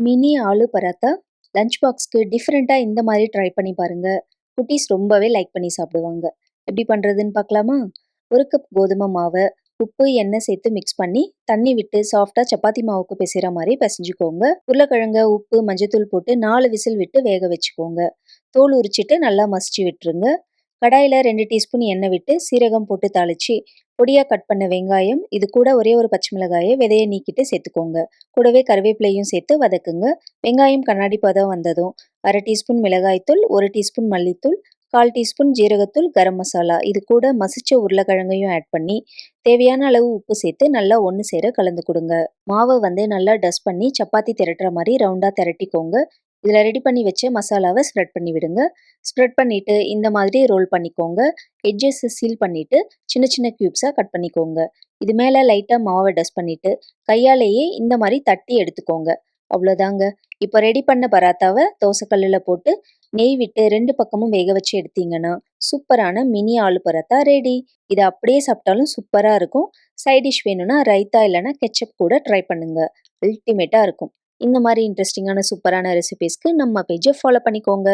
Mini aloo paratha lunch பாக்ஸ்க்கு டிஃப்ரெண்ட்டாக இந்த மாதிரி ட்ரை பண்ணி பாருங்க. குட்டீஸ் ரொம்பவே லைக் பண்ணி சாப்பிடுவாங்க. எப்படி பண்ணுறதுன்னு பார்க்கலாமா? 1 கப் கோதுமை மாவை உப்பு எண்ணெய் சேர்த்து மிக்ஸ் பண்ணி தண்ணி விட்டு சாஃப்டாக சப்பாத்தி மாவுக்கு பிசைகிற மாதிரி பிசைஞ்சுக்கோங்க. உருளைக்கிழங்க உப்பு மஞ்சத்தூள் போட்டு 4 விசில் விட்டு வேக வச்சுக்கோங்க. தோல் உரிச்சிட்டு நல்லா மசிச்சு விட்டுருங்க. கடாயில் 2 டீஸ்பூன் எண்ணெய் விட்டு சீரகம் போட்டு தாளித்து பொடியாக கட் பண்ண வெங்காயம், இது கூட ஒரே ஒரு பச்சை மிளகாயை விதையை நீக்கிட்டு சேர்த்துக்கோங்க. கூடவே கருவேப்பிலையும் சேர்த்து வதக்குங்க. வெங்காயம் கண்ணாடி பதம் வந்ததும் 1/2 டீஸ்பூன் மிளகாய்த்தூள், 1 டீஸ்பூன் மல்லித்தூள், 1/4 டீஸ்பூன் ஜீரகத்தூள், கரம் மசாலா, இது கூட மசிச்ச உருளைக்கிழங்கையும் ஆட் பண்ணி தேவையான அளவு உப்பு சேர்த்து நல்லா ஒன்று சேர கலந்து கொடுங்க. மாவை நல்லா டஸ்ட் பண்ணி சப்பாத்தி திரட்டுற மாதிரி ரவுண்டாக திரட்டிக்கோங்க. இதில் ரெடி பண்ணி வச்ச மசாலாவை ஸ்ப்ரெட் பண்ணி விடுங்க. ஸ்ப்ரெட் பண்ணிவிட்டு இந்த மாதிரி ரோல் பண்ணிக்கோங்க. எட்ஜஸ் சீல் பண்ணிவிட்டு சின்ன சின்ன க்யூப்ஸாக கட் பண்ணிக்கோங்க. இது மேலே லைட்டாக மாவை டஸ்ட் பண்ணிவிட்டு கையாலேயே இந்த மாதிரி தட்டி எடுத்துக்கோங்க. அவ்வளோதாங்க. இப்போ ரெடி பண்ண பராத்தாவை தோசைக்கல்லில் போட்டு நெய் விட்டு 2 பக்கமும் வேக வச்சு எடுத்தீங்கன்னா சூப்பரான மினி ஆலு பராத்தா ரெடி. இதை அப்படியே சாப்பிட்டாலும் சூப்பராக இருக்கும். சைட் டிஷ் வேணும்னா ரைத்தா இல்லைன்னா கெச்சப் கூட ட்ரை பண்ணுங்க. அல்டிமேட்டாக இருக்கும். இந்த மாதிரி இன்ட்ரெஸ்டிங்கான சூப்பரான ரெசிபீஸ்க்கு நம்ம பேஜை ஃபாலோ பண்ணிக்கோங்க.